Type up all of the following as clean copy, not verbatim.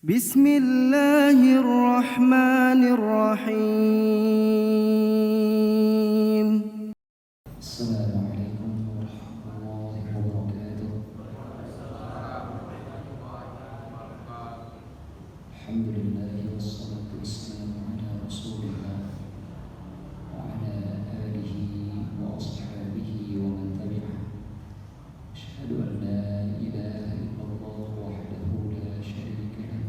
Bismillahirrahmanirrahim. Assalamualaikum warahmatullahi wabarakatuh. Alhamdulillah wassalatu wassalamu ala Rasulillah wa ala alihi wa ashabihi wa man tabi'ah. Asyhadu an la ilaha illallah wahdahu la syarika lah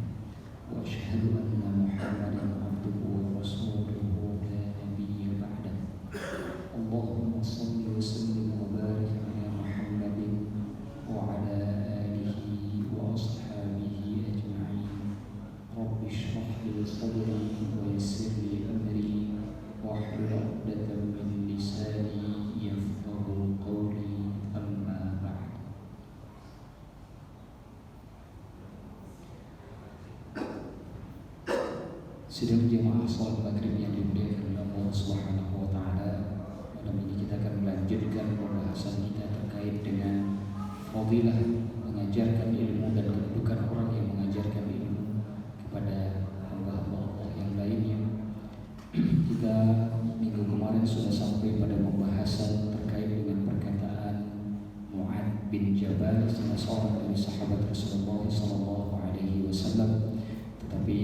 wa asyhadu anna Muhammadan abduhu wa rasuluhu la nabiyya ba'dah. Allahumma salli wa sallim wa barik ala Muhammadin wa ala alihi wa ashabihi ajma'in. Rabbi shrah li sadri wa yassir li amri wahlul 'uqdatam min lisani yafqahu qawli, amma ba'd. Sidang jemaah salat maghrib yang dimuliakan oleh Allah Subhanahu wa taala, malam ini kita akan melanjutkan pembahasan kita terkait dengan fadilah mengajarkan ilmu dan kedudukan orang yang mengajarkan ilmu kepada hamba-hamba Allah yang lainnya. Kita minggu kemarin sudah sampai pada pembahasan terkait dengan perkataan Mu'adz bin Jabal, salah seorang dari sahabat Rasulullah SAW. Tetapi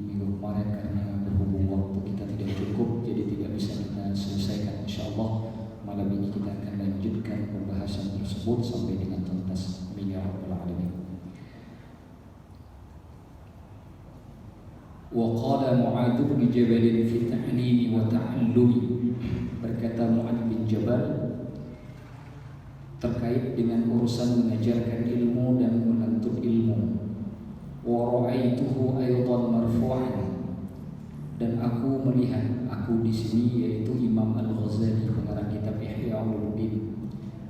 minggu kemarin karena berhubung waktu kita tidak cukup, jadi tidak bisa kita selesaikan. Insyaallah malam ini kita akan lanjutkan pembahasan tersebut sampai dengan tuntas. Amin ya rabbal alamin. Wa qala Mu'adz bin Jabal fi ta'limi wa ta'allumi. Berkata Mu'adz bin Jabal terkait dengan urusan mengajarkan ilmu dan menuntut ilmu. Wa ra'aituhu aydan marfu'an, dan aku melihat, aku di sini yaitu Imam Al-Ghazali pengarang kitab Ihya Ulumuddin.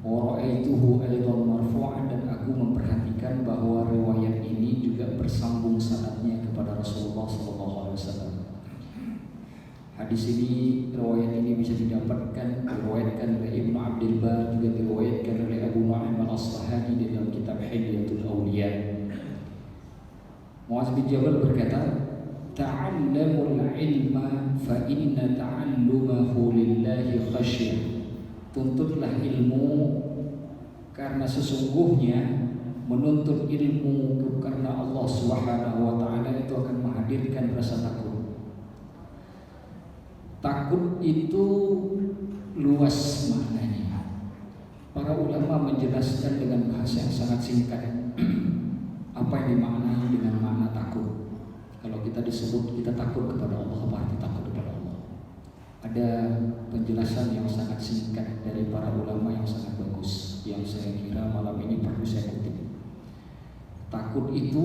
Wa ra'aituhu aydan marfu'an, dan aku memperhatikan bahwa riwayat ini juga bersambung sanadnya kepada Rasulullah SAW. Hadis ini, riwayat ini bisa diriwayatkan oleh Ibnu Abdul Bar, juga diriwayatkan oleh Abu Nu'aim Al-Asfahani di dalam kitab Hilyatul Awliya. Mu'adz bin Jabal berkata, ta'allamul ilma fa inna ta'allumahu lillahi khasyah. Tuntutlah ilmu karena sesungguhnya menuntut ilmu karena Allah Subhanahu wa taala itu akan menghadirkan rasa takut. Takut itu luas maknanya. Para ulama menjelaskan dengan bahasa yang sangat singkat apa yang dimaknai dengan makna takut. Kalau kita disebut kita takut kepada Allah, apa arti takut kepada Allah? Ada penjelasan yang sangat singkat dari para ulama yang sangat bagus, yang saya kira malam ini perlu saya kutip. Takut itu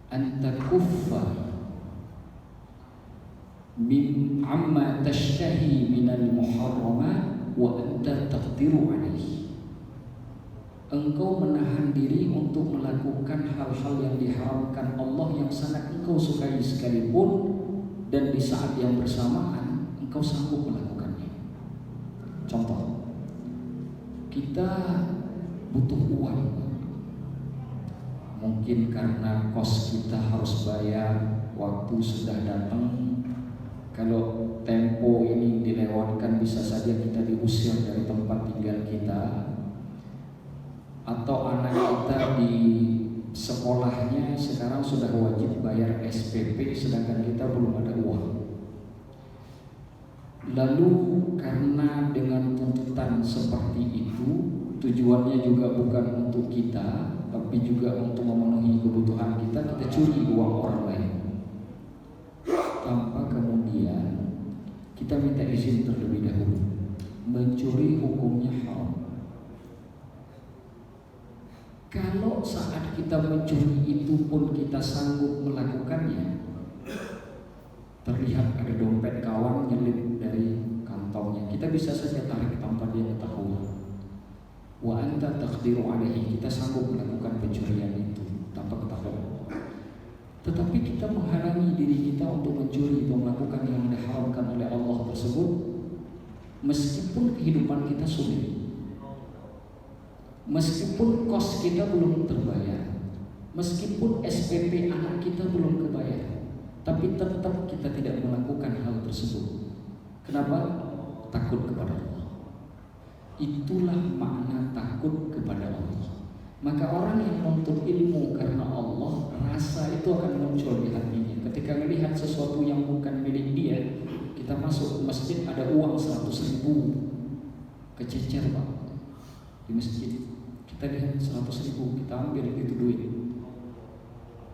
antakuffa min amma tashtahi minal muharramat wa anta taqdiru alaihi. Engkau menahan diri untuk melakukan hal-hal yang diharamkan Allah yang sangat engkau sukai sekalipun, dan di saat yang bersamaan engkau sanggup melakukannya. Contoh, kita butuh uang, mungkin karena kos kita harus bayar, waktu sudah datang. Kalau tempo ini dilewatkan bisa saja kita diusir dari tempat tinggal kita, atau anak kita di sekolahnya sekarang sudah wajib bayar SPP sedangkan kita belum ada uang. Lalu karena dengan tuntutan seperti itu, tujuannya juga bukan untuk kita tapi juga untuk memenuhi kebutuhan kita, kita curi uang orang lain tanpa kemudian kita minta izin terlebih dahulu. Mencuri hukumnya haram. Kalau saat kita mencuri itu pun kita sanggup melakukannya, terlihat ada dompet kawan nyelip dari kantongnya, kita bisa saja tarik tanpa dia ketahuan. Wa anta taqdiru alaihi, kita sanggup melakukan pencurian itu tanpa ketahuan. Tetapi kita menghalangi diri kita untuk mencuri, untuk melakukan yang diharamkan oleh Allah tersebut, meskipun kehidupan kita sulit, meskipun kos kita belum terbayar, Meskipun SPP anak kita belum kebayar, tapi tetap kita tidak melakukan hal tersebut. Kenapa? Takut kepada Allah. Itulah makna takut kepada Allah. Maka orang yang menuntut ilmu karena Allah, rasa itu akan muncul di hatinya. Ketika melihat sesuatu yang bukan milik dia, kita masuk ke masjid ada uang 100.000 kececer Pak di masjid. Kita lihat 100.000, kita ambil itu duit.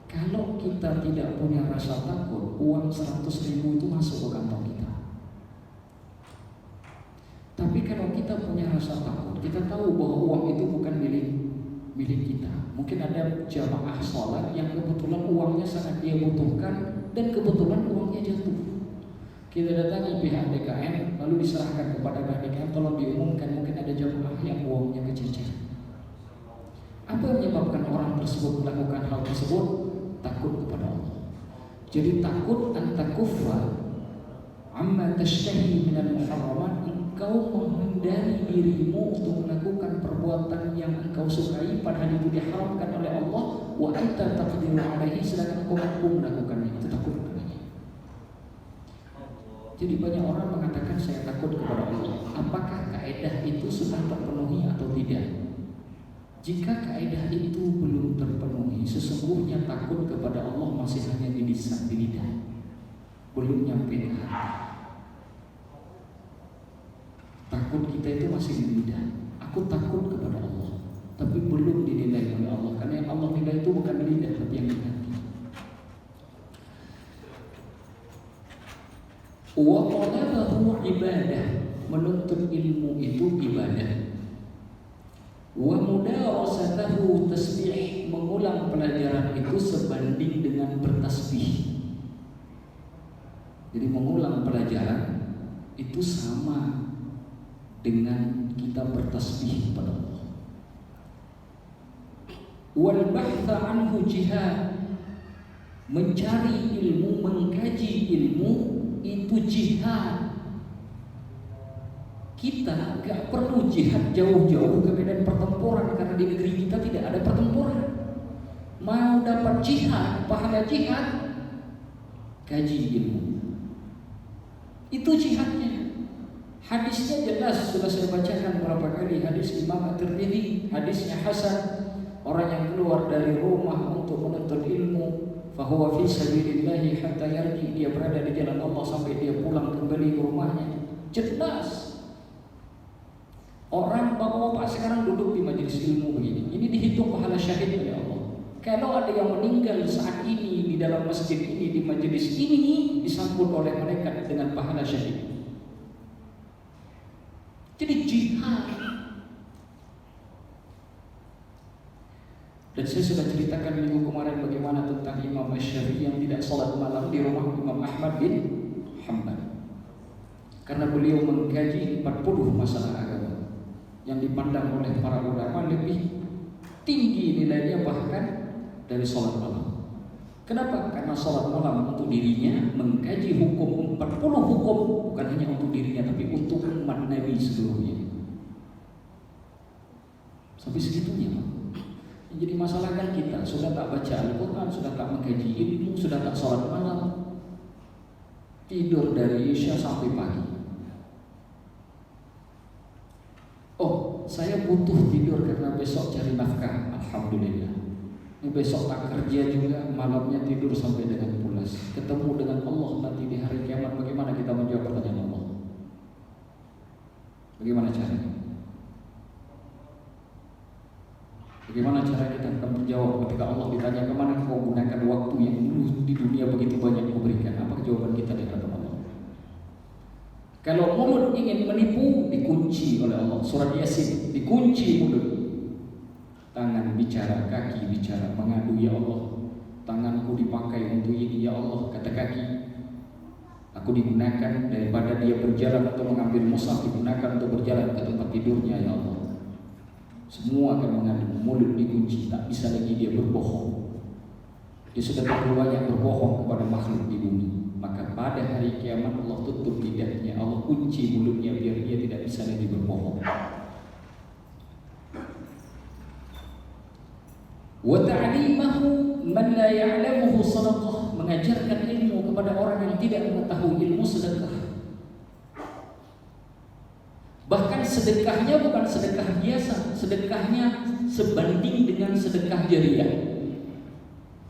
Kalau kita tidak punya rasa takut, uang 100.000 itu masuk ke kantong kita. Tapi kalau kita punya rasa takut, kita tahu bahwa uang itu bukan milik kita. Mungkin ada jamaah sholat yang kebetulan uangnya sangat dia butuhkan dan kebetulan uangnya jatuh. Kita datangi pihak DKM, lalu diserahkan kepada pihak DKM, tolong diumumkan mungkin ada jamaah yang uangnya kececer. Apa yang menyebabkan orang tersebut melakukan hal tersebut? Takut kepada Allah. Jadi takut antakuffa amma tashtahi minal muharramat, engkau menghindari dirimu untuk melakukan perbuatan yang engkau sukai padahal itu diharamkan oleh Allah, wa anta taqdiru alaihi, sedangkan engkau mampu melakukannya. Itu takut kepadanya. Jadi banyak orang mengatakan saya takut kepada Allah. Apakah kaidah itu sudah terpenuhi atau tidak? Jika kaidah itu belum terpenuhi, sesungguhnya takut kepada Allah masih hanya di lisan, di lidah, belum nyampe ke hati. Takut kita itu masih di lidah. Aku takut kepada Allah, tapi belum dinilai oleh Allah. Karena yang Allah nilai itu bukan di lidah, tapi yang di hati. Wa talabahu ibadah, menuntut ilmu itu ibadah. Wa mudarasatahu tasbih, mengulang pelajaran itu sebanding dengan bertasbih. Jadi mengulang pelajaran itu sama dengan kita bertasbih kepada Allah. Wal bahtha anhu jihad, mencari ilmu, mengkaji ilmu itu jihad. Kita gak perlu jihad jauh-jauh ke medan pertempuran, karena di negeri kita tidak ada pertempuran. Mau dapat jihad, pahala jihad, kaji ilmu. Itu jihadnya. Hadisnya jelas, sudah saya bacakan berapa kali. Hadis Imam At-Tirmidzi, hadisnya hasan. Orang yang keluar dari rumah untuk menuntut ilmu, fahuwa fi sabilillahi hatta yarji, dia berada di jalan Allah sampai dia pulang kembali ke rumahnya. Jelas. Orang bapak-bapak sekarang duduk di majelis ilmu begini, ini dihitung pahala syahid oleh Allah. Kalau ada yang meninggal saat ini di dalam masjid ini, di majelis ini, disambut oleh malaikat dengan pahala syahid. Jadi jihad. Dan saya sudah ceritakan minggu kemarin bagaimana tentang Imam Asy-Syafi'i yang tidak sholat malam di rumah Imam Ahmad bin Hanbal, karena beliau mengkaji 40 masalah agama yang dipandang oleh para ulama lebih tinggi nilainya bahkan dari sholat malam. Kenapa? Karena sholat malam untuk dirinya, mengkaji hukum 40 hukum bukan hanya untuk dirinya tapi untuk umat Nabi seluruhnya. Sampai segitunya. Jadi masalah kan kita sudah tak baca Al-Quran, sudah tak mengkaji ilmu, sudah tak sholat malam, tidur dari Isya sampai pagi. Oh, saya butuh tidur karena besok cari nafkah. Alhamdulillah. Ini besok tak kerja juga, malamnya tidur sampai dengan pulas. Ketemu dengan Allah nanti di hari kiamat, bagaimana kita menjawab pertanyaan Allah? Bagaimana caranya? Bagaimana cara kita akan menjawab ketika Allah ditanya kemana kau gunakan waktu yang dulu di dunia begitu banyak kau berikan? Apa jawaban kita di hadapan Allah? Kalau mulut ingin menipu, dikunci oleh Allah. Surat Yasin, dikunci mulut. Tangan bicara, kaki bicara, mengadu, ya Allah, tanganku dipakai untuk ini, ya Allah, kata kaki, aku digunakan daripada dia berjalan untuk mengambil mushaf, digunakan untuk berjalan ke tempat tidurnya, ya Allah. Semua akan mengadu, mulut dikunci, tak bisa lagi dia berbohong. Dia sudah terlalu banyak berbohong kepada makhluk di bumi. Maka pada hari kiamat Allah tutup lidahnya, Allah kunci mulutnya biar dia tidak bisa lagi berbohong. Wa ta'limahu man la ya'lamuhu sadaqah, mengajarkan ilmu kepada orang yang tidak mengetahui ilmu sedekah. Bahkan sedekahnya bukan sedekah biasa, sedekahnya sebanding dengan sedekah jariah.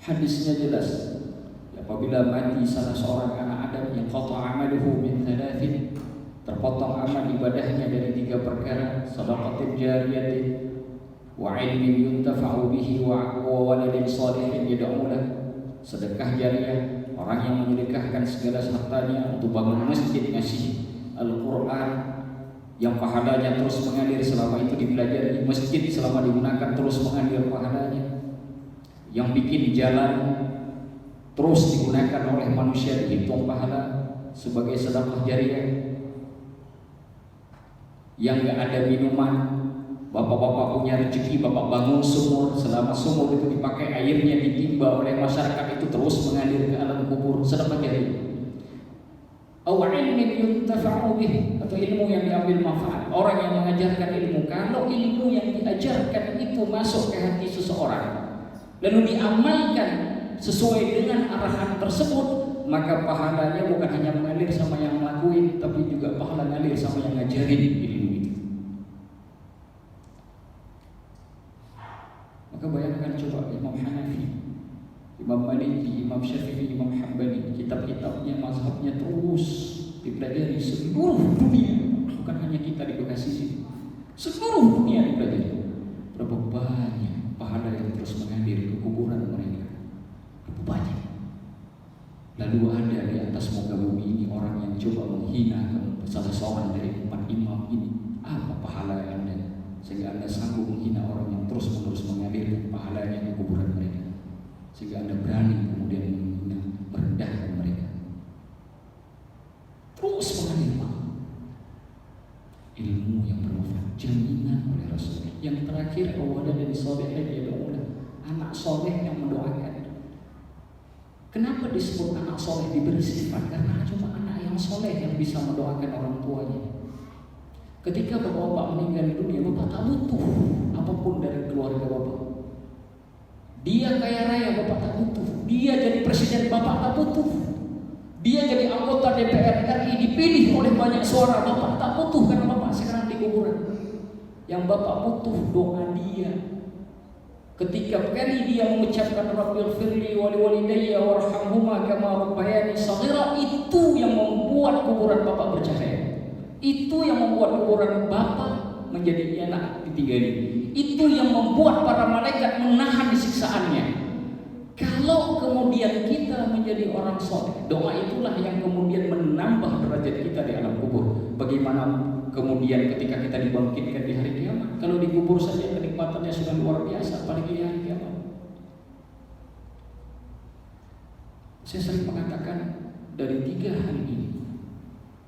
Hadisnya jelas, apabila mati salah seorang anak Adam yang qata'a amaluhu min thalathin, terpotong amal ibadahnya dari 3 perkara: sadaqatin jariyatin, wa ilmin yuntafa'u bihi, wa waladin shalihin yad'u lahu. Sedekah jariah, orang yang menyedekahkan segala hartanya untuk bangun masjid, ngasih Al-Quran yang pahalanya terus mengalir selama itu dipelajari, masjid selama digunakan terus mengalir pahalanya, yang bikin jalan terus digunakan oleh manusia dihitung pahala sebagai sedekah jariah, yang gak ada minuman, bapak-bapak punya rezeki, bapak bangun sumur, selama sumur itu dipakai airnya ditimba oleh masyarakat itu terus mengalir ke alam kubur, sedekah jariah. Aw ilmin yuntafa'u bih, atau ilmu yang diambil manfaat. Orang yang mengajarkan ilmu, kalau ilmu yang diajarkan itu masuk ke hati seseorang lalu diamalkan sesuai dengan arahan tersebut, maka pahalanya bukan hanya mengalir sama yang ngelakuin, tapi juga pahala ngalir sama yang ngajarin ilmu itu. Maka bayangkan coba Imam Hanafi, Imam Maliki, Imam Syafi'i, Imam Hambali, kitab-kitabnya, mazhabnya terus dipelajari seluruh dunia, bukan hanya kita di Bekasi sini, seluruh dunia dipelajari. Berapa banyak pahala yang terus mengalir ke kuburan mereka, berapa banyak. Lalu ada di atas muka bumi ini orang yang coba menghina salah seorang dari 4 imam ini. Apa pahala Anda sehingga Anda sanggup menghina orang yang terus-menerus mengalir pahalanya ke kuburan mereka, sehingga Anda berani kemudian merendahkan mereka? Terus mengalir ilmu yang bermanfaat, jaminan oleh Rasul. Yang terakhir, awalan dari solehin yad'u lahu, anak soleh yang mendoakan. Kenapa disebut anak soleh diberi sifat? Karena cuma anak yang soleh yang bisa mendoakan orang tuanya. Ketika bapak-bapak meninggal dunia, bapak tak butuh apapun dari keluarga bapak. Dia kaya raya, bapak tak butuh. Dia jadi presiden, bapak tak butuh. Dia jadi anggota DPR RI dipilih oleh banyak suara, bapak tak butuh karena bapak sekarang di kuburan. Yang bapak butuh doa dia. Ketika kali dia mengucapkan Rabbighfirli wa liwalidayya warhamhuma kama rabbayani shaghira, itu yang membuat kuburan bapak bercahaya. Itu yang membuat kuburan bapak menjadi enak ditinggali. Itu yang membuat para malaikat menahan siksaannya. Kalau kemudian kita menjadi orang soleh, doa itulah yang kemudian menambah derajat kita di alam kubur. Bagaimana kemudian ketika kita dibangkitkan di hari kiamat? Kalau dikubur saja kenikmatannya sudah luar biasa, apalagi di hari kiamat. Saya sering mengatakan dari 3 hal ini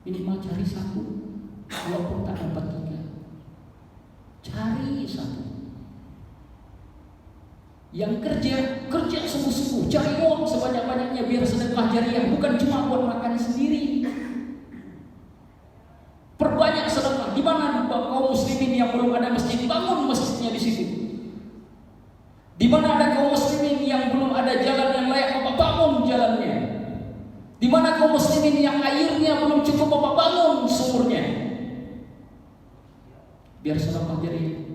minimal cari 1, walaupun tak dapat 3, cari 1. Yang kerja sungguh-sungguh, cari uang sebanyak-banyaknya biar sedekah jariah, bukan cuma buat makan sendiri. Perbanyak sedekah. Di mana kaum muslimin yang belum ada masjid, bangun masjidnya di situ. Di mana ada kaum muslimin yang belum ada jalan yang layak, bapak bangun jalannya. Di mana kaum muslimin yang airnya belum cukup, bapak bangun sumurnya. Biar sedekah jariah.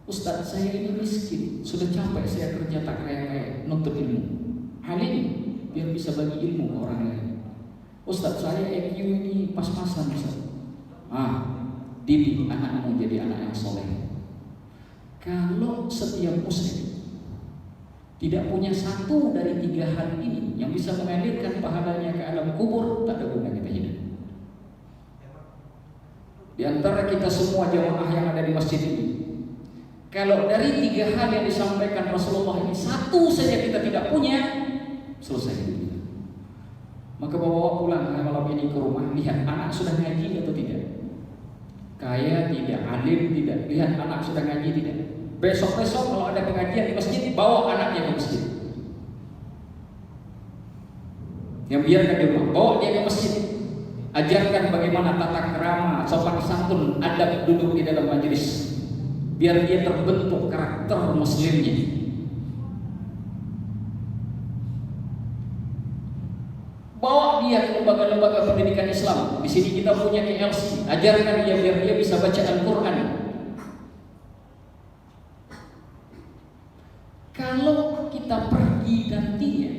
Ustaz, saya ini miskin, sudah capek saya kerja tak kaya-kaya, nuntut ilmu. Halim, biar bisa bagi ilmu ke orang lain. Ustaz, saya IQ ini pas-pasan, Ustaz. Didik anakmu jadi anak yang soleh. Kalau setiap muslim tidak punya 1 dari 3 hal ini yang bisa mengalirkan pahalanya ke alam kubur, tak ada guna kita hidup. Di antara kita semua jamaah yang ada di masjid ini, kalau dari 3 hal yang disampaikan Rasulullah ini 1 saja kita tidak punya, selesai hidup kita. Maka bawa pulang malam ini ke rumah, lihat anak sudah ngaji atau tidak. Kaya tidak, alim tidak, lihat anak sudah ngaji tidak. Besok-besok kalau ada pengajian di masjid, bawa anaknya ke masjid. Yang biarkan di rumah, bawa dia ke masjid. Ajarkan bagaimana tata krama, sopan santun, adab duduk di dalam majelis. Biar dia terbentuk karakter muslimnya. Bawa dia ke lembaga-lembaga pendidikan Islam. Di sini kita punya KLC. Ajarkan dia biar dia bisa baca Al-Quran. Kalau kita pergi nantinya,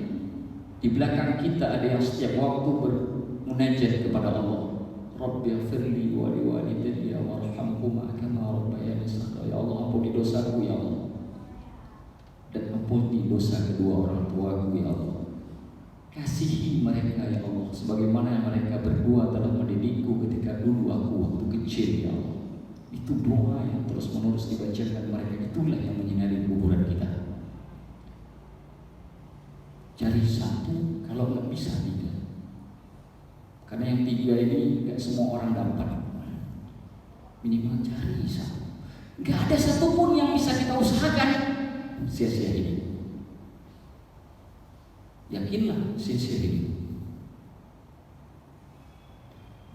di belakang kita ada yang setiap waktu bermunajat kepada Allah. Rabbighfirli wa liwalidayya warhamhuma kama rabbayani shaghira. Ya Allah, ampuni dosaku ya Allah, dan ampuni dosa kedua orang tuaku ya Allah. Kasihi mereka ya Allah, sebagaimana mereka berdua telah mendidikku ketika dulu aku waktu kecil ya Allah. Itu doa yang terus menerus dibacakan mereka. Itulah yang menyinari kuburan kita. Cari satu, kalau nggak bisa tiga. Karena yang tiga ini nggak semua orang dapat. Minimal cari satu. Nggak ada satupun yang bisa kita usahakan sia-sia ini. Yakinlah sia-sia ini.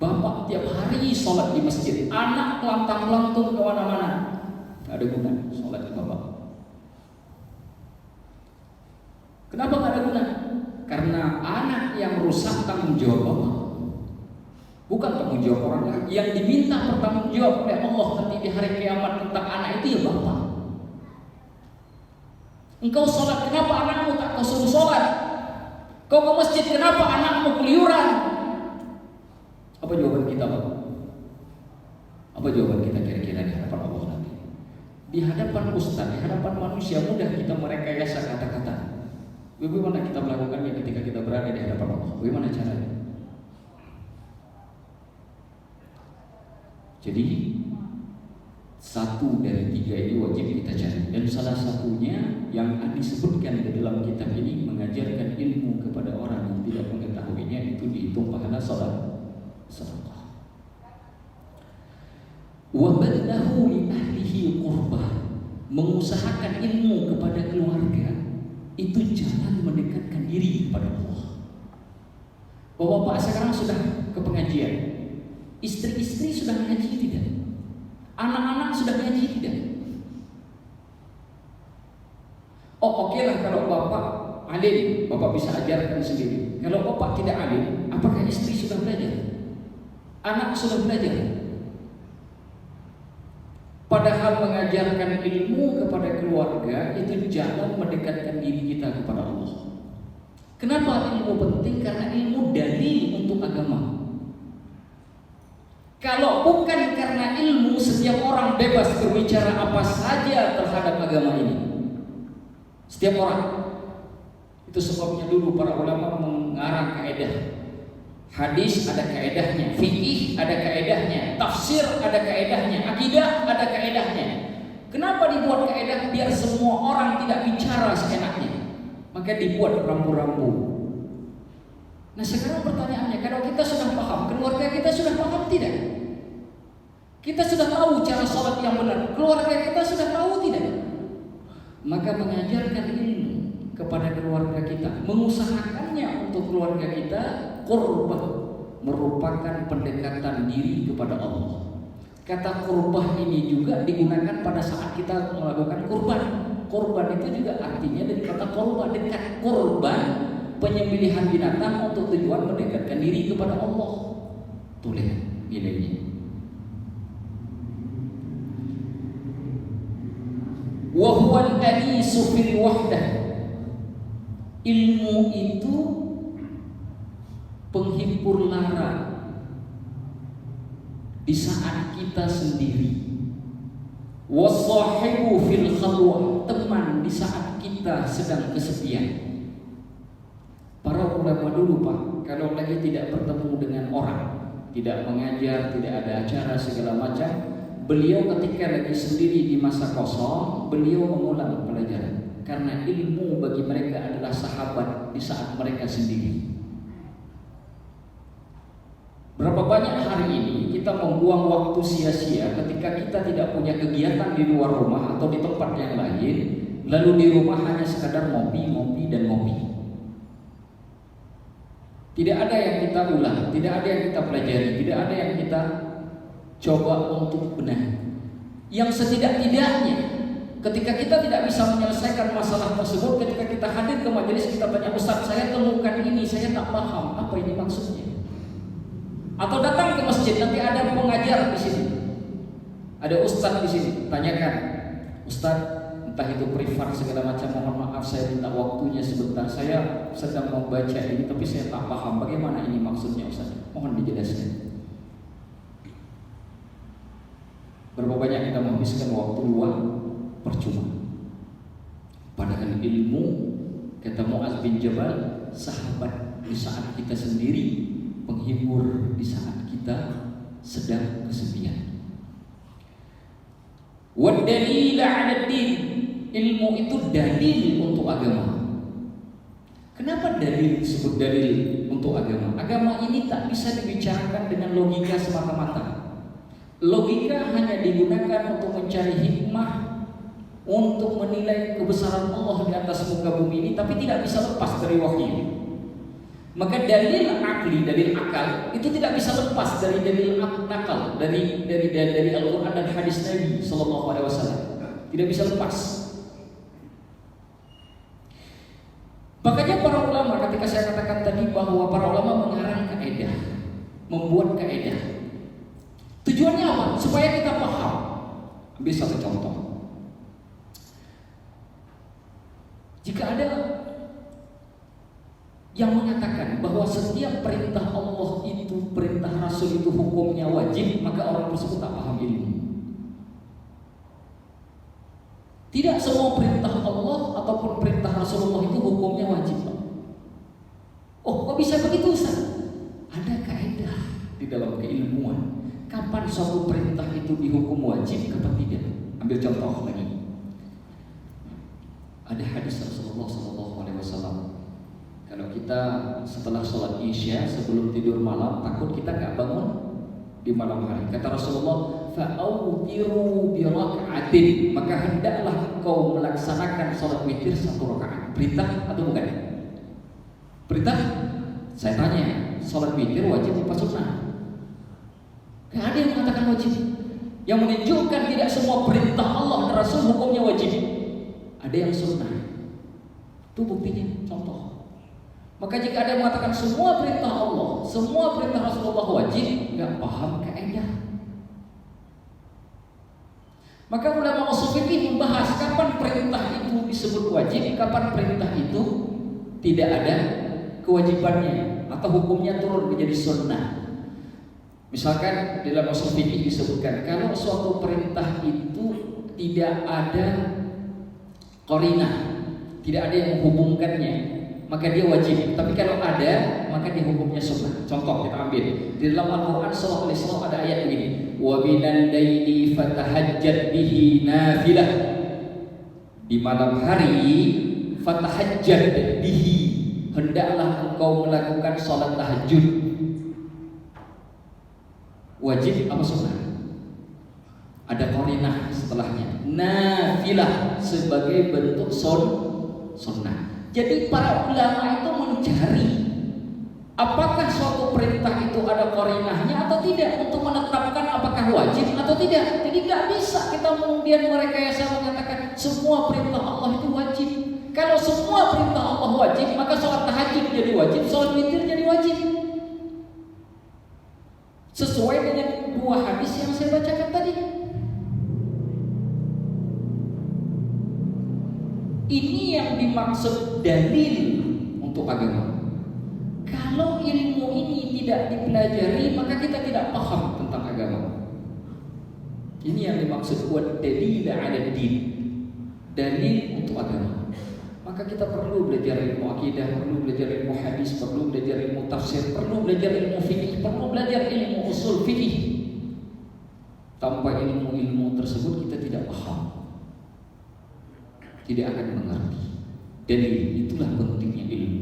Bapak tiap hari sholat di masjid, anak lantang-lantung ke mana-mana, nggak ada guna sholat bapak. Kenapa nggak ada guna? Karena anak yang rusak tanggung jawab bapak, bukan tanggung jawab orang lain. Yang diminta bertanggung jawab oleh Allah nanti di hari kiamat tentang anak itu ya bapak. Engkau sholat, kenapa anakmu tak kau suruh sholat? Kau ke masjid, kenapa anakmu keluyuran? Apa jawaban kita bapak? Apa jawaban kita kira-kira di hadapan Allah nanti? Di hadapan ustaz, di hadapan manusia mudah kita merekayasa kata-kata. Bagaimana kita melakukannya ketika kita berada di hadapan Allah? Bagaimana caranya? Jadi satu dari tiga ini wajib kita cari. Dan salah satunya yang disebutkan di dalam kitab ini, mengajarkan ilmu kepada orang yang tidak mengetahuinya, itu dihitung pahala sedekah. Wa badlahu li ahlihi qurbah, mengusahakan ilmu kepada keluarga, itu jalan mendekatkan diri kepada Allah. Bapak sekarang sudah ke pengajian, istri-istri sudah mengaji tidak? Anak-anak sudah mengaji tidak? Oh oke lah, kalau bapak alim, bapak bisa ajarkan sendiri. Kalau bapak tidak alim, apakah istri sudah belajar? Anak sudah belajar? Padahal mengajarkan ilmu kepada keluarga itu jalan mendekatkan diri kita kepada Allah. Kenapa ilmu penting? Karena ilmu dalil untuk agama. Kalau bukan karena ilmu, setiap orang bebas berbicara apa saja terhadap agama ini. Setiap orang. Itu sebabnya dulu para ulama mengarang kaidah. Hadis ada kaedahnya, fikih ada kaedahnya, tafsir ada kaedahnya, akidah ada kaedahnya. Kenapa dibuat kaedah? Biar semua orang tidak bicara seenaknya. Maka dibuat rambu-rambu. Nah sekarang pertanyaannya, kalau kita sudah paham, keluarga kita sudah paham tidak? Kita sudah tahu cara sholat yang benar, keluarga kita sudah tahu tidak? Maka mengajarkan ilmu kepada keluarga kita, mengusahakannya untuk keluarga kita, qurbah, merupakan pendekatan diri kepada Allah. Kata qurbah ini juga digunakan pada saat kita melakukan kurban. Kurban itu juga artinya dari kata qurbah, dekat. Kurban, penyembelihan binatang untuk tujuan mendekatkan diri kepada Allah. Tuh lihat nilainya. Wa huwal anisu fil wahdah. Ilmu itu penghibur lara di saat kita sendiri. Wasahibu fil khalwah, teman di saat kita sedang kesepian. Para ulama dulu Pak, kalau lagi tidak bertemu dengan orang, tidak mengajar, tidak ada acara segala macam, beliau ketika lagi sendiri di masa kosong, beliau mengulang pelajaran. Karena ilmu bagi mereka adalah sahabat di saat mereka sendiri. Berapa banyak hari ini kita membuang waktu sia-sia ketika kita tidak punya kegiatan di luar rumah atau di tempat yang lain, lalu di rumah hanya sekadar ngopi dan ngopi. Tidak ada yang kita ulang, tidak ada yang kita pelajari, tidak ada yang kita coba untuk benar. Yang setidak-tidaknya ketika kita tidak bisa menyelesaikan masalah tersebut, ketika kita hadir ke majelis, kita tanya, Ustaz, saya temukan ini, saya tak paham apa ini maksudnya. Atau datang ke masjid, nanti ada pengajar di sini, ada ustadz di sini, tanyakan, Ustadz, entah itu privat segala macam, mohon maaf saya minta waktunya sebentar, saya sedang membaca ini tapi saya tak paham bagaimana ini maksudnya Ustadz, mohon dijelaskan. Berapa banyak kita menghabiskan waktu luang percuma. Padahal ilmu, kata Mu'adz bin Jabal, sahabat di saat kita sendiri, penghibur di saat kita sedang kesepian. Wa dalil 'ala din, ilmu itu dalil untuk agama. Kenapa dalil disebut dalil untuk agama? Agama ini tak bisa dibicarakan dengan logika semata-mata. Logika hanya digunakan untuk mencari hikmah, untuk menilai kebesaran Allah di atas muka bumi ini, tapi tidak bisa lepas dari wahyu. Maka dalil akli, dalil akal itu tidak bisa lepas dari dalil nakal, dari Al-Quran dan hadis Nabi Sallallahu Alaihi Wasallam. Tidak bisa lepas. Makanya para ulama, ketika saya katakan tadi bahwa para ulama mengarang kaidah, membuat kaidah. Tujuannya apa? Supaya kita paham. Ambil satu contoh. Jika ada yang mengatakan bahwa setiap perintah Allah itu, perintah Rasul itu hukumnya wajib, maka orang tersebut tak paham ilmu. Tidak semua perintah Allah ataupun perintah Rasulullah itu hukumnya wajib. Oh, kok bisa begitu Ustaz? Ada kaidah di dalam keilmuan. Kapan suatu perintah itu dihukum wajib, kapan tidak? Ambil contoh lagi. Ada hadis Rasulullah SAW. Kalau kita setelah sholat isya sebelum tidur malam, takut kita nggak bangun di malam hari. Kata Rasulullah, fa'awtiru biraka'atin, maka hendaklah kau melaksanakan sholat witir 1 rakaat. Perintah atau bukan? Perintah? Saya tanya, sholat witir wajib apa sunnah? Gak ada yang mengatakan wajib. Yang menunjukkan tidak semua perintah Allah dan Rasul hukumnya wajib. Ada yang sunnah. Itu buktinya, contoh. Maka jika ada yang mengatakan semua perintah Allah, semua perintah Rasulullah wajib, gak paham kaidah. Maka ulama ushul fikih membahas kapan perintah itu disebut wajib, kapan perintah itu tidak ada kewajibannya atau hukumnya turun menjadi sunnah. Misalkan dalam ushul fikih disebutkan kalau suatu perintah itu tidak ada qarinah, tidak ada yang menghubungkannya, maka dia wajib. Tapi kalau ada, maka dia hukumnya sunnah. Contoh kita ambil di dalam Al-Quran surah Al-Isra ada ayat begini: wa minal laili fatahajjad bihi nafilah. Di malam hari fatahajjad bihi, hendaklah engkau melakukan salat tahajud. Wajib apa sunnah? Ada qarinah setelahnya. Nafilah sebagai bentuk sunnah. Jadi para ulama itu mencari apakah suatu perintah itu ada qarinahnya atau tidak untuk menetapkan apakah wajib atau tidak. Jadi tidak bisa kita kemudian merekayasa mengatakan semua perintah Allah itu wajib. Kalau semua perintah Allah wajib, maka sholat tahajud jadi wajib, sholat witir jadi wajib. Sesuai dengan 2 hadis yang saya bacakan tadi. Ini yang dimaksud dalil untuk agama. Kalau ilmu ini tidak dipelajari, maka kita tidak paham tentang agama. Ini yang dimaksud buat dalil 'ala din, dalil untuk agama. Maka kita perlu belajar ilmu akidah, perlu belajar ilmu hadis, perlu belajar ilmu tafsir, perlu belajar ilmu fikih, perlu belajar ilmu usul fikih. Tanpa ilmu-ilmu tersebut kita tidak paham, tidak akan mengerti. Dalil, itulah pentingnya ilmu.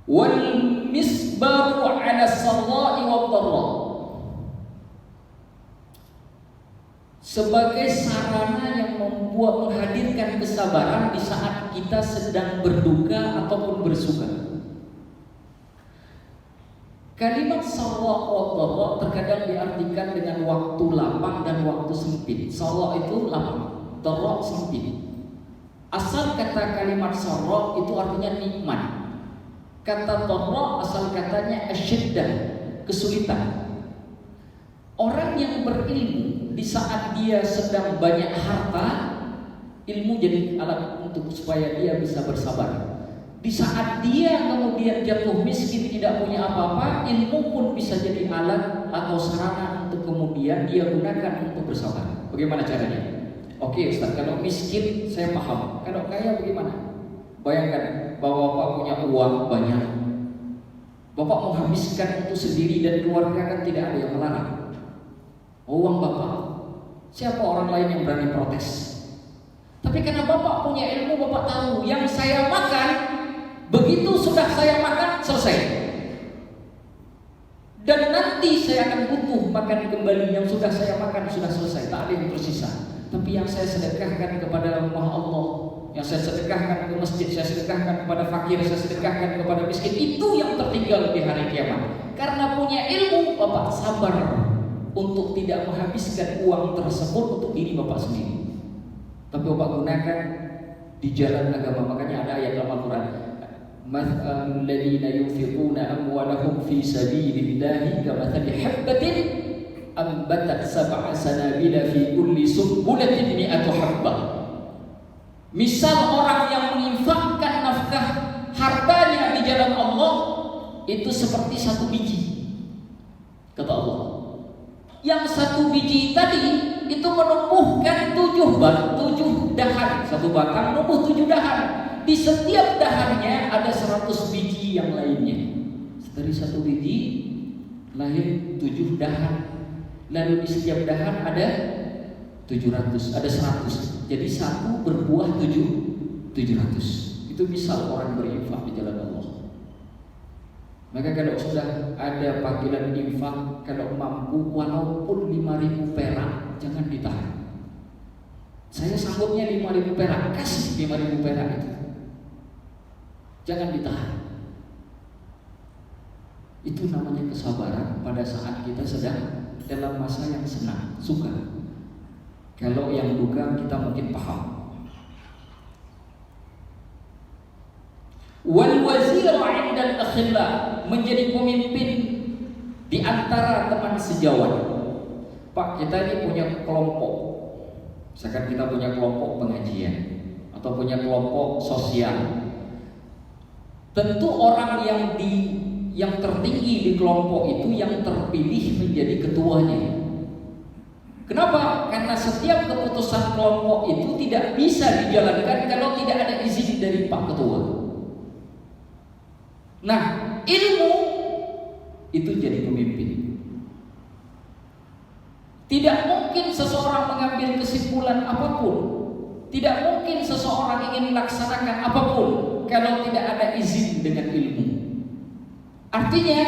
Wal misbaru 'ala as-sarra'i wad-dharra, sebagai sarana yang membuat menghadirkan kesabaran di saat kita sedang berduka ataupun bersuka. Kalimat sarra wa dharra terkadang diartikan dengan waktu lapang dan waktu sempit. Sarra itu lapang, dharra sempit. Asal kata kalimat sarra itu artinya nikmat. Kata dharra asal katanya asyiddah, kesulitan. Orang yang berilmu di saat dia sedang banyak harta, ilmu jadi alat untuk supaya dia bisa bersabar. Di saat dia kemudian jatuh miskin, tidak punya apa-apa, ilmu pun bisa jadi alat atau sarana untuk kemudian dia gunakan untuk bersabar. Bagaimana caranya? Oke Ustaz, kalau miskin saya paham. Kalau kaya bagaimana? Bayangkan bahwa Bapak punya uang banyak, Bapak menghabiskan untuk sendiri dan keluarga, kan tidak ada yang melarang. Uang Bapak, siapa orang lain yang berani protes? Tapi karena Bapak punya ilmu, Bapak tahu yang saya makan, begitu sudah saya makan selesai, dan nanti saya akan butuh makan kembali. Yang sudah saya makan sudah selesai, tak ada yang tersisa. Tapi yang saya sedekahkan kepada rumah Allah, yang saya sedekahkan ke masjid, saya sedekahkan kepada fakir, saya sedekahkan kepada miskin, itu yang tertinggal di hari kiamat. Karena punya ilmu, Bapak sabar untuk tidak menghabiskan uang tersebut untuk diri Bapak sendiri, tapi Bapak gunakan di jalan agama. Makanya ada ayat dalam Al-Quran, mathalul ladzina yunfiquna amwalahum fi sabilillahi kamathali habbatin ambatat sab'a sanabila fi kulli sunbulatin mi'atu habbah. Misal orang yang menginfakkan nafkah hartanya di jalan Allah itu seperti satu biji, kata Allah. Yang satu biji tadi itu menumbuhkan 7 dahan. Satu batang menumbuh 7 dahan. Di setiap dahannya ada 100 biji yang lainnya. Dari satu biji lahir 7 dahan. Lalu di setiap dahan ada 700, ada 100. Jadi satu berbuah 700. Itu misal orang berinfak di jalan Allah. Maka kalau sudah ada panggilan infak, kalau mampu walaupun 5.000 perak, jangan ditahan. Saya sanggupnya 5.000 perak, kasih 5.000 perak itu. Jangan ditahan. Itu namanya kesabaran pada saat kita sedang dalam masa yang senang, suka. Kalau yang duka kita mungkin paham. Wal wazir 'inda al-akhilla, menjadi pemimpin di antara teman sejawat. Pak, kita ini punya kelompok. Misalkan kita punya kelompok pengajian atau punya kelompok sosial. Tentu orang yang tertinggi di kelompok itu yang terpilih menjadi ketuanya. Kenapa? Karena setiap keputusan kelompok itu tidak bisa dijalankan kalau tidak ada izin dari Pak Ketua. Nah, ilmu itu jadi pemimpin. Tidak mungkin seseorang mengambil kesimpulan apapun, tidak mungkin seseorang ingin melaksanakan apapun kalau tidak ada izin dengan ilmu. Artinya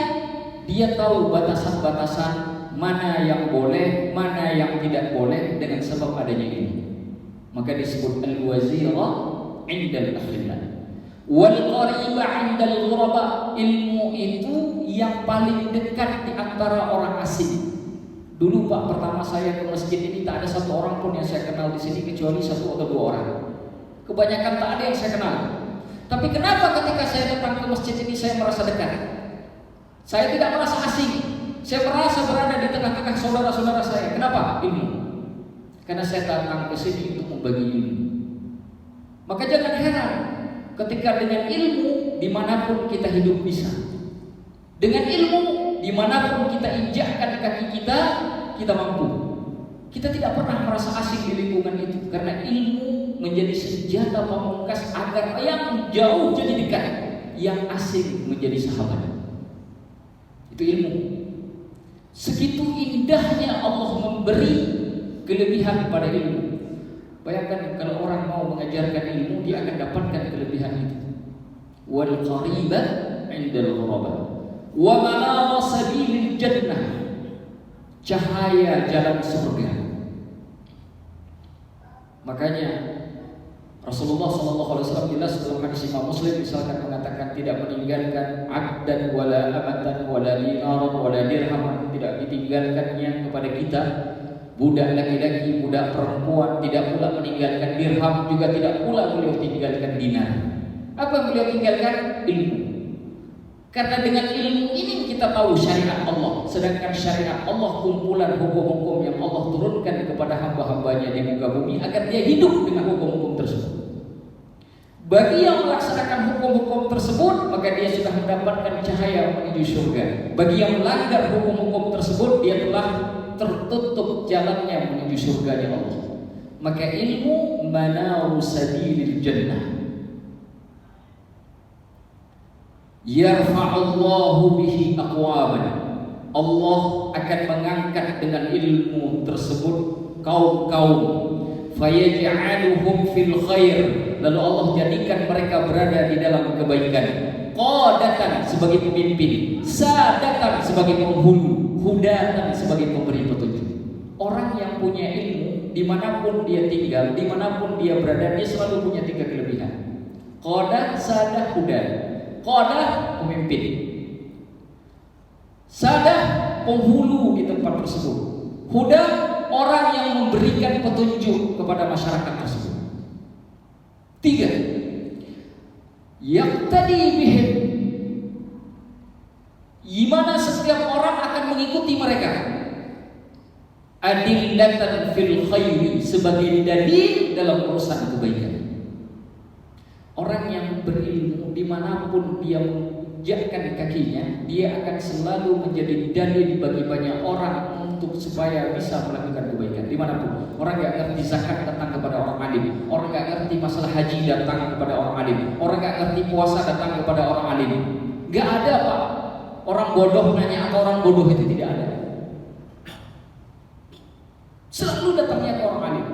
dia tahu batasan-batasan mana yang boleh, mana yang tidak boleh dengan sebab adanya ilmu. Maka disebut al-wazira 'indal akhillah wal qariba 'indal ghuraba. Ilmu itu yang paling dekat di antara orang asing. Dulu Pak, pertama saya ke masjid ini tak ada satu orang pun yang saya kenal di sini kecuali 1 atau 2 orang. Kebanyakan tak ada yang saya kenal. Tapi kenapa ketika saya datang ke masjid ini saya merasa dekat? Saya tidak merasa asing. Saya merasa berada di tengah-tengah saudara-saudara saya. Kenapa? Ilmu. Karena saya datang ke sini untuk membagi ilmu. Maka jangan heran ketika dengan ilmu dimanapun kita hidup bisa. Dengan ilmu dimanapun kita injakkan kaki kita, kita mampu. Kita tidak pernah merasa asing di lingkungan itu, karena ilmu menjadi senjata pamungkas agar yang jauh jadi dekat, yang asing menjadi sahabat. Itu ilmu. Segitu indahnya Allah memberi kelebihan pada ilmu. Bayangkan kalau orang mau mengajarkan ilmu, dia akan dapatkan kelebihan itu. Wal qariba 'indal ghuraba wa manara sabilil jannah, cahaya jalan surga. Makanya Rasulullah SAW jelas dalam hadis Imam Muslim misalkan mengatakan tidak meninggalkan abdan wala amatan wala dinaran wala dirham, tidak ditinggalkannya kepada kita budak laki-laki, budak perempuan, tidak pula meninggalkan dirham, juga tidak pula beliau tinggalkan dinar. Apa yang beliau tinggalkan? Ilmu. Karena dengan ilmu ini kita tahu syariat Allah. Sedangkan syariat Allah kumpulan hukum-hukum yang Allah turunkan kepada hamba-hambanya di muka bumi agar dia hidup dengan hukum-hukum tersebut. Bagi yang melaksanakan hukum-hukum tersebut, maka dia sudah mendapatkan cahaya menuju surga. Bagi yang melanggar hukum-hukum tersebut, dia telah tertutup jalannya menuju surganya Allah. Maka ilmu manaru sabilil jannah. Yarfa'allahu bihi aqwaman. Allah akan mengangkat dengan ilmu tersebut kaum-kaum, fayaj'aluhum fil khair, lalu Allah jadikan mereka berada di dalam kebaikan. Qadatan sebagai pemimpin, sadatan sebagai penghulu, hudatan sebagai pemberi petunjuk. Orang yang punya ilmu, dimanapun dia tinggal, dimanapun dia berada, dia selalu punya 3 kelebihan: qadah, sadah, hudan. Qadah pemimpin, sadah penghulu di tempat tersebut, huda orang yang memberikan petunjuk kepada masyarakat tersebut. 3, yaqtadi bihim, di mana setiap orang akan mengikuti mereka. Adillatan fil khairi, sebagai dalil dalam urusan kebaikan. Orang yang berilmu dimanapun dia menginjakkan kakinya, dia akan selalu menjadi dalil bagi banyak orang untuk supaya bisa melakukan kebaikan dimanapun. Orang gak ngerti zakat datang kepada orang alim, orang gak ngerti masalah haji datang kepada orang alim, orang gak ngerti puasa datang kepada orang alim. Gak ada Pak, orang bodoh nanya atau orang bodoh itu tidak ada. Selalu datangnya ke orang alim.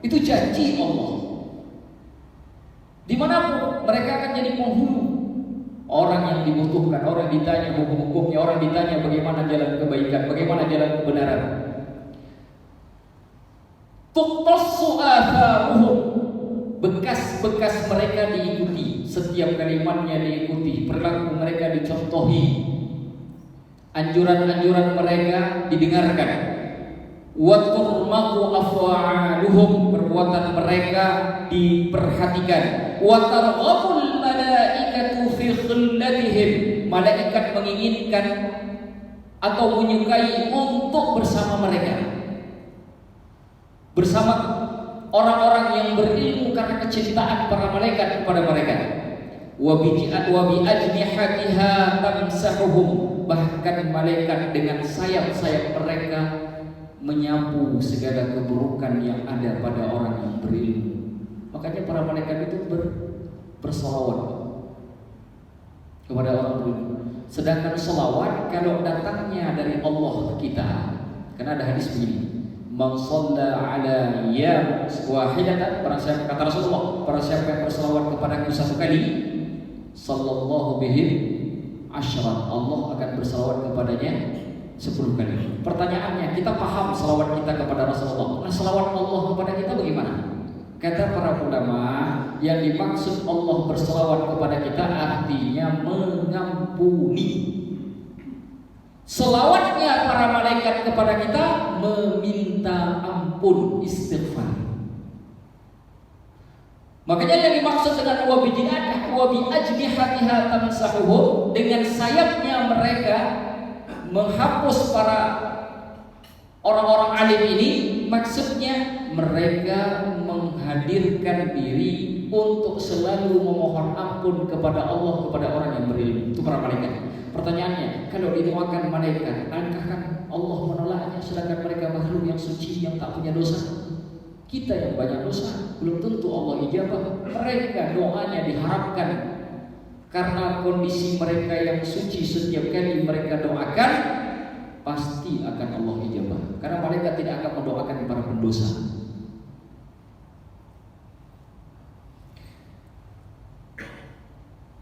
Itu janji Allah. Dimanapun mereka akan jadi penghulu. Orang yang dibutuhkan, orang yang ditanya hukum-hukumnya, orang ditanya bagaimana jalan kebaikan, bagaimana jalan kebenaran. Tuqtassu atharuhum, bekas-bekas mereka diikuti, setiap kalimatnya diikuti, perilaku mereka dicontohi, anjuran-anjuran mereka didengarkan. Wa turmaqu af'aluhum, perbuatan mereka diperhatikan. Wa targhabul malaikatu fi khillatihim, malaikat menginginkan atau menyukai untuk bersama mereka, bersama orang-orang yang berilmu, karena kecintaan para malaikat kepada mereka. Wa bi ajnihatiha tamsahuhum, bahkan malaikat dengan sayap-sayap mereka menyapu segala keburukan yang ada pada orang yang berilmu. Makanya para malaikat itu berselawat kepada orang berilmu. Sedangkan selawat kalau datangnya dari Allah ke kita, karena ada hadis begini: man shalla ala ya wahidatan, para siapa, kata Rasulullah, para siapa yang berselawat kepadaku 1 kali, sallallahu bihi asyran, Allah akan berselawat kepadanya 10 kali. Pertanyaannya, kita paham selawat kita kepada Rasulullah. Nah, selawat Allah kepada kita bagaimana? Kata para ulama, yang dimaksud Allah berselawat kepada kita artinya mengampuni. Selawatnya para malaikat kepada kita meminta ampun, istighfar. Makanya yang dimaksud dengan wa bi ajnihatiha tamsahuhum, dengan sayapnya mereka menghapus para orang-orang alim ini, maksudnya mereka menghadirkan diri untuk selalu memohon ampun kepada Allah, kepada orang yang berilmu. Itu para malaikat. Pertanyaannya, kalau didoakan malaikat, adakah Allah menolaknya, sedangkan mereka makhluk yang suci, yang tak punya dosa? Kita yang banyak dosa, belum tentu Allah ijabah. Mereka doanya diharapkan, karena kondisi mereka yang suci, setiap kali mereka doakan pasti akan Allah ijabah. Karena mereka tidak akan mendoakan para pendosa.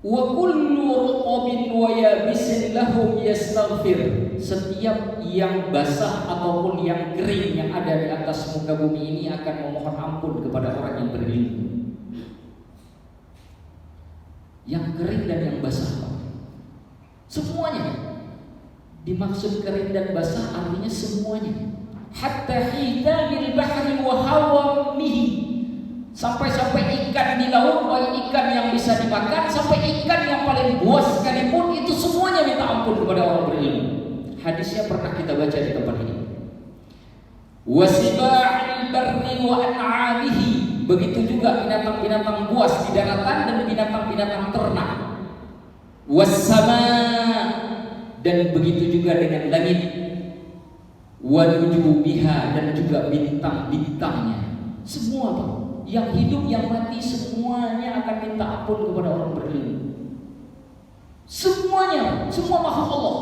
Wa kullu ruqabin wa yabisin lahum yastaghfir, setiap yang basah ataupun yang kering yang ada di atas muka bumi ini akan memohon ampun kepada orang yang berilmu. Yang kering dan yang basah, semuanya. Dimaksud kering dan basah artinya semuanya. Hatta hitamil bahri wa hawamihi, sampai ikan di laut, baik ikan yang bisa dimakan sampai ikan yang paling buas sekalipun, itu semua kepada orang berilmu. Hadisnya pernah kita baca di tempat ini. Wasiba'il barri wa an'amihi. Begitu juga binatang-binatang buas di daratan dan binatang-binatang ternak. Wassama, dan begitu juga dengan langit. Wa nujubiha, dan juga bintang-bintangnya. Semua Pak, yang hidup yang mati semuanya akan minta ampun kepada orang berilmu. Semuanya, semua makhluk Allah.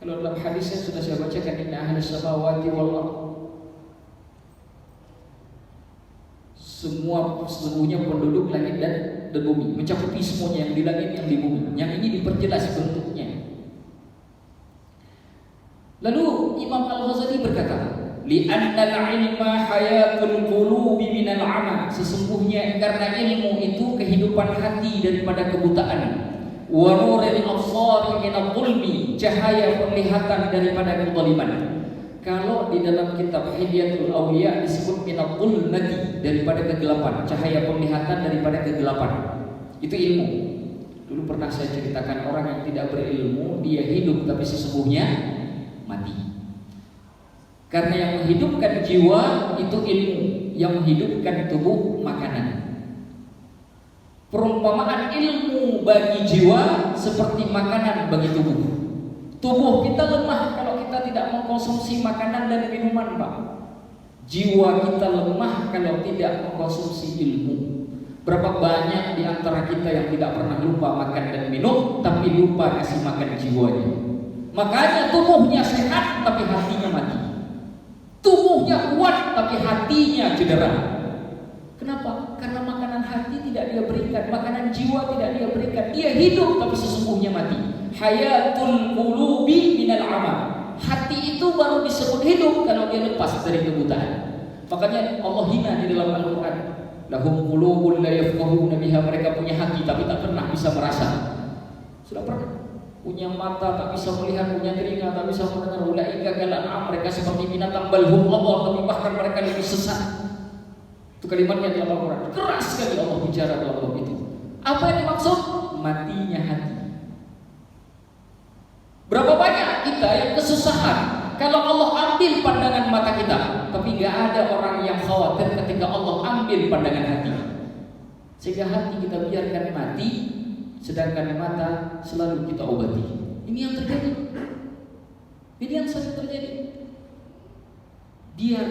Kalau dalam hadisnya sudah saya bacakan, inna ahli samawati wal ardh, semua sesungguhnya penduduk langit dan bumi, mencakupi semuanya yang di langit yang di bumi. Yang ini diperjelas bentuknya. Lalu Imam Al-Ghazali berkata, li'anna al-ilma hayatul qulubi minal 'ama. Sesungguhnya karena ilmu itu kehidupan hati daripada kebutaan. Wa nuril absari minal zulmi, cahaya penglihatan daripada kezaliman. Kalau di dalam kitab Hilyatul Awliya disebut minal zulmati, daripada kegelapan, cahaya penglihatan daripada kegelapan. Itu ilmu. Dulu pernah saya ceritakan orang yang tidak berilmu, dia hidup tapi sesungguhnya mati. Karena yang menghidupkan jiwa itu ilmu, yang menghidupkan tubuh makanan. Perumpamaan ilmu bagi jiwa seperti makanan bagi tubuh. Tubuh kita lemah kalau kita tidak mengkonsumsi makanan dan minuman, Pak. Jiwa kita lemah kalau tidak mengkonsumsi ilmu. Berapa banyak di antara kita yang tidak pernah lupa makan dan minum, tapi lupa kasih makan jiwanya. Makanya tubuhnya sehat tapi hatinya mati. Tubuhnya kuat tapi hatinya cedera. Kenapa? Karena makanan hati tidak dia berikan, makanan jiwa tidak dia berikan. Dia hidup tapi sesungguhnya mati. Hayatul qulubi minal 'ama. Hati itu baru disebut hidup kalau dia lepas dari kebutaan. Makanya Allah hina di dalam Al-Qur'an. Lahum qulubun la yafqahuna biha. Mereka punya hati tapi tak pernah bisa merasa. Sudah pernah? Punya mata tak bisa melihat, punya telinga tak bisa mendengar. Ulaika kal'an'am, mereka seperti binatang, balhum Allah, tapi bahkan mereka lebih sesat. Itu kalimatnya dalam Al-Quran. Keras sekali Allah bicara dalam bab itu. Apa yang dimaksud? Matinya hati. Berapa banyak kita yang kesusahan kalau Allah ambil pandangan mata kita, tapi gak ada orang yang khawatir ketika Allah ambil pandangan hati. Sehingga hati kita biarkan mati, sedangkan mata selalu kita obati. Ini yang terjadi. Ini yang sering terjadi. Biar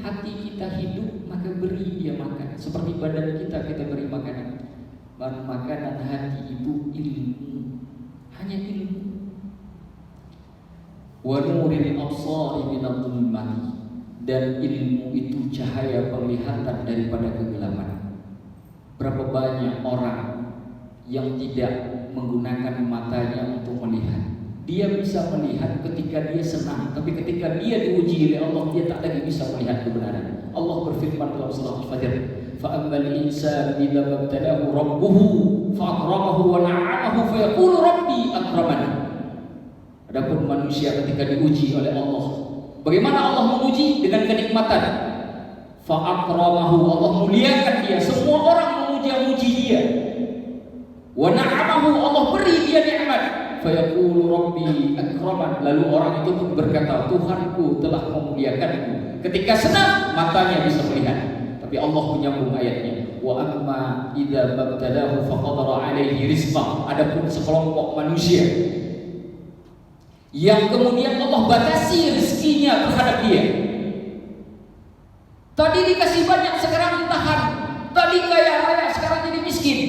hati kita hidup, maka beri dia makan. Seperti badan kita beri makanan. Makanan hati itu ilmu. Hanya ilmu. Wa nuril absari minadh dhulmati, dan ilmu itu cahaya penglihatan daripada kegelapan. Berapa banyak orang yang tidak menggunakan matanya untuk melihat. Dia bisa melihat ketika dia senang, tapi ketika dia diuji oleh Allah, dia tak lagi bisa melihat kebenaran. Allah berfirman dalam surah Al-Fajr, "Fa'ammal insanu idza mabtalahu rabbuhu fa'akramahu wa na'amahu fayaqulu rabbi akraman." Adapun manusia ketika diuji oleh Allah, bagaimana Allah menguji? Dengan kenikmatan. Fa'akramahu, Allah muliakan dia. Semua orang memuji dia. Wa na'amahu, Allah beri dia nikmat. Fayaqulu rabbi akraman, lalu orang itu pun berkata, Tuhanku telah memuliakanku. Ketika senang, matanya bisa melihat. Tapi Allah menyambung ayatnya, wa amma idza mabtalahu faqadara alaihi rizqah. Adapun sekelompok manusia yang kemudian Allah batasi rezekinya terhadap dia. Tadi dikasih banyak, sekarang ditahan. Tadi kaya raya, sekarang jadi miskin.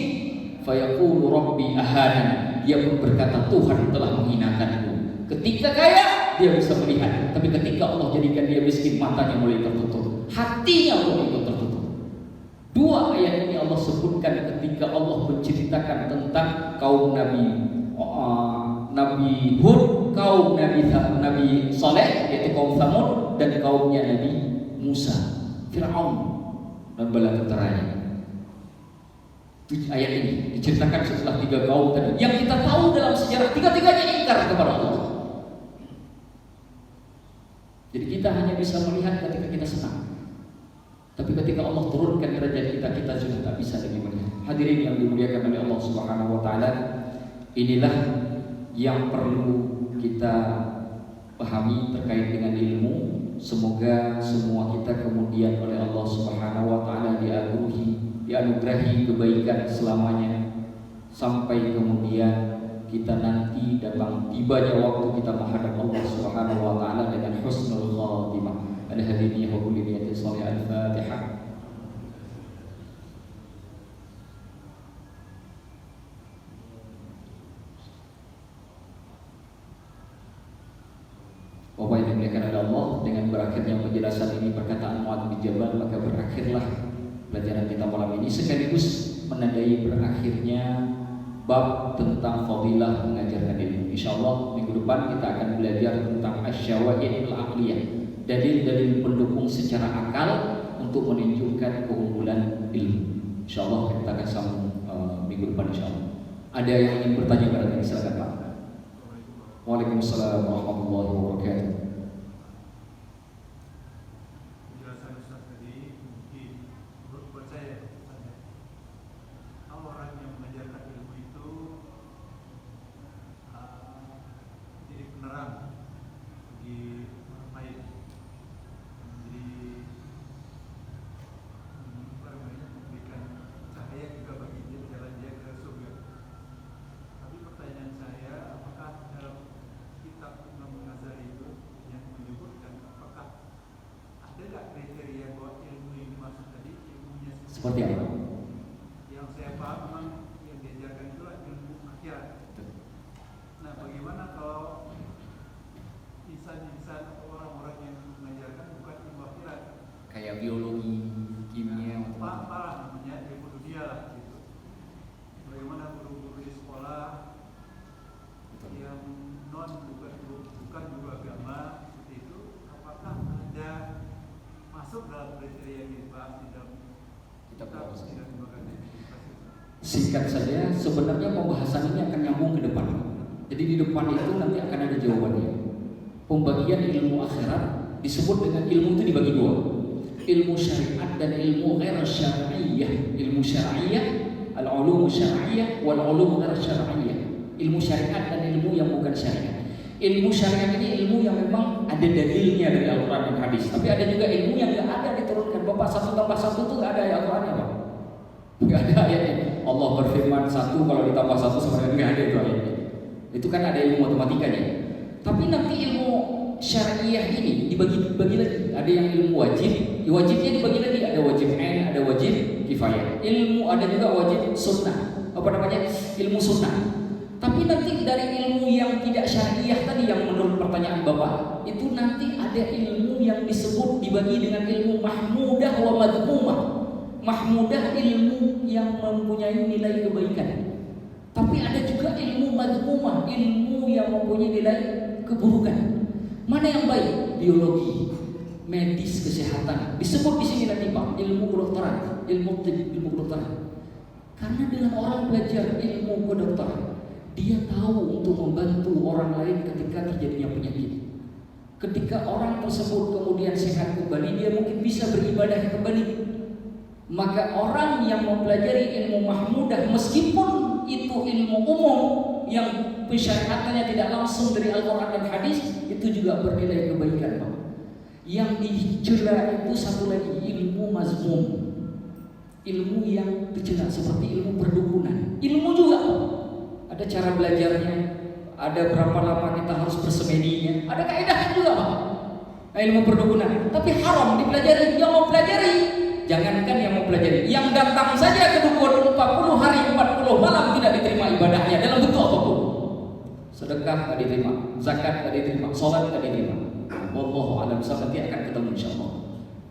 Fayaqulu rabbi ahana, dia pun berkata, Tuhan telah menghinakanku. Ketika kaya, dia bisa melihat. Tapi ketika Allah jadikan dia miskin, matanya mulai tertutup, hatinya mulai tertutup. Dua ayat ini Allah sebutkan ketika Allah menceritakan tentang kaum Nabi Hud, kaum Nabi Saleh, yaitu kaum Tsamud, dan kaumnya Nabi Musa, Fir'aun dan bala tentaranya. Ayat ini diceritakan setelah tiga kaum tadi yang kita tahu dalam sejarah, tiga-tiganya ingkar kepada Allah. Jadi kita hanya bisa melihat ketika kita senang, tapi ketika Allah turunkan derajat kita, kita sudah tak bisa lagi melihat. Hadirin yang dimuliakan oleh Allah Subhanahu wa taala, inilah yang perlu kita pahami terkait dengan ilmu. Semoga semua kita kemudian oleh Allah Subhanahu wa taala dianugerahi kebaikan selamanya, sampai kemudian kita nanti tibanya waktu kita menghadap Allah Subhanahu wa taala dengan husnul khatimah. Ada hadirin wa kulli niyatin shalih al-Fatihah. Bapak yang dimuliakan oleh Allah, dengan berakhirnya penjelasan ini perkataan Muadz bin Jabal, maka berakhirlah pelajaran kita malam ini, sekaligus menandai berakhirnya bab tentang fadilah mengajarkan ilmu. Insyaallah minggu depan kita akan belajar tentang asy-syawahid al-aqliyah, dalil-dalil pendukung secara akal untuk menunjukkan keunggulan ilmu. Insyaallah kita akan sambung minggu depan insyaallah. Ada yang ingin bertanya barangkali, silakan Pak. Waalaikumsalam warahmatullahi wabarakatuh. Penjelasan Ustaz tadi mungkin buat saya kalau orang yang mengajarkan ilmu itu jadi penerang bagi orang lain, jadi memberikan cahaya juga bagi dia jalan dia ke surga. Tapi pertanyaan saya, apakah dalam kitab Imam Ghazali itu yang menyebutkan apakah ada nggak kriteria bahwa ilmu yang dimaksud tadi ilmunya Seperti apa? yang saya paham memang yang diajarkan itu ilmu akhirat. Nah, bagaimana kalau insan-insan atau orang-orang yang mengajarkan bukan ilmu akhirat, Kayak biologi, kimia, parah namanya ilmu dunia lah gitu. Bagaimana guru-guru di sekolah yang bukan guru agama seperti itu, apakah ada masuk dalam kriteria yang dibahas di dalam Kita kitab bahas. tidak dimakan ini? Singkat saja, sebenarnya pembahasan ini akan nyambung ke depan. Jadi di depan itu nanti akan ada jawabannya. Pembagian ilmu akhirat disebut dengan ilmu itu dibagi dua. Ilmu syariat dan ilmu ghair syar'iyyah. Ilmu syar'iyyah, al-ulum syar'iyyah wal ulum ghair syar'iyyah. Ilmu syariat dan ilmu yang bukan syariat. Ilmu syariat ini ilmu yang memang ada dalilnya dari Al-Quran dan hadis. Tapi ada juga ilmu yang nggak ada diturunkan. Bapak 1 tambah 1 itu nggak ada Al-Qurannya, Pak. Nggak ada ayatnya. Allah berfirman 1 kalau ditambah 1 sama dengan nggak ada itu ayatnya. Itu kan ada ilmu matematikanya. Tapi nanti ilmu syariah ini dibagi lagi. Ada yang ilmu wajib, wajibnya dibagi lagi. Ada wajib ain, ada wajib kifayah. Ilmu ada juga wajib sunnah. Apa namanya? Ilmu sunnah. Tapi nanti dari ilmu yang tidak syariah tadi yang menurut pertanyaan Bapak, itu nanti ada ilmu yang disebut dibagi dengan ilmu mahmudah wa madhmumah. Mahmudah ilmu yang mempunyai nilai kebaikan. Tapi ada juga ilmu madhmumah, ilmu yang mempunyai nilai keburukan. Mana yang baik? Biologi, medis, kesehatan. Disebut di sini nanti Pak, ilmu kedokteran, ilmu kedokteran. Karena dengan orang belajar ilmu kedokteran, dia tahu untuk membantu orang lain ketika terjadinya penyakit. Ketika orang tersebut kemudian sehat kembali, dia mungkin bisa beribadah kembali. Maka orang yang mempelajari ilmu mahmudah, meskipun itu ilmu umum yang pensyariatannya tidak langsung dari Al-Quran dan hadis, itu juga bernilai kebaikan, Pak. Yang dicela itu satu lagi, ilmu mazmum, ilmu yang dicela seperti ilmu perdukunan. Ilmu juga, Pak. Ada cara belajarnya, ada berapa lama kita harus bersemedinya, ada kaedahnya juga, Pak. Ilmu perdukunan, tapi haram dipelajari. Yang mau pelajari, jangankan yang mau pelajari, yang datang saja ke dukun 40 hari 40 malam tidak diterima ibadahnya dalam bentuk apapun. Sedekah tidak diterima, zakat tidak diterima, sholat tidak diterima. Wallahu a'lam bishawab, nanti akan ketemu insyaallah.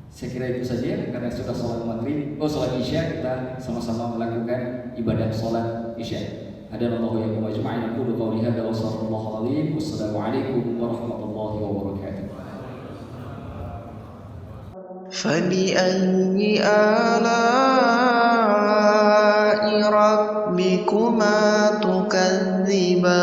Saya kira itu saja, karena sudah sholat maghrib, sholat isya, kita sama-sama melakukan ibadah sholat isya. Hadanallahu wa iyyakum ajma'in. Aqulu qawli hadza wa sallallahu alaihi wasallam. Warahmatullahi wabarakatuh. فبأي آلاء ربكما تكذبان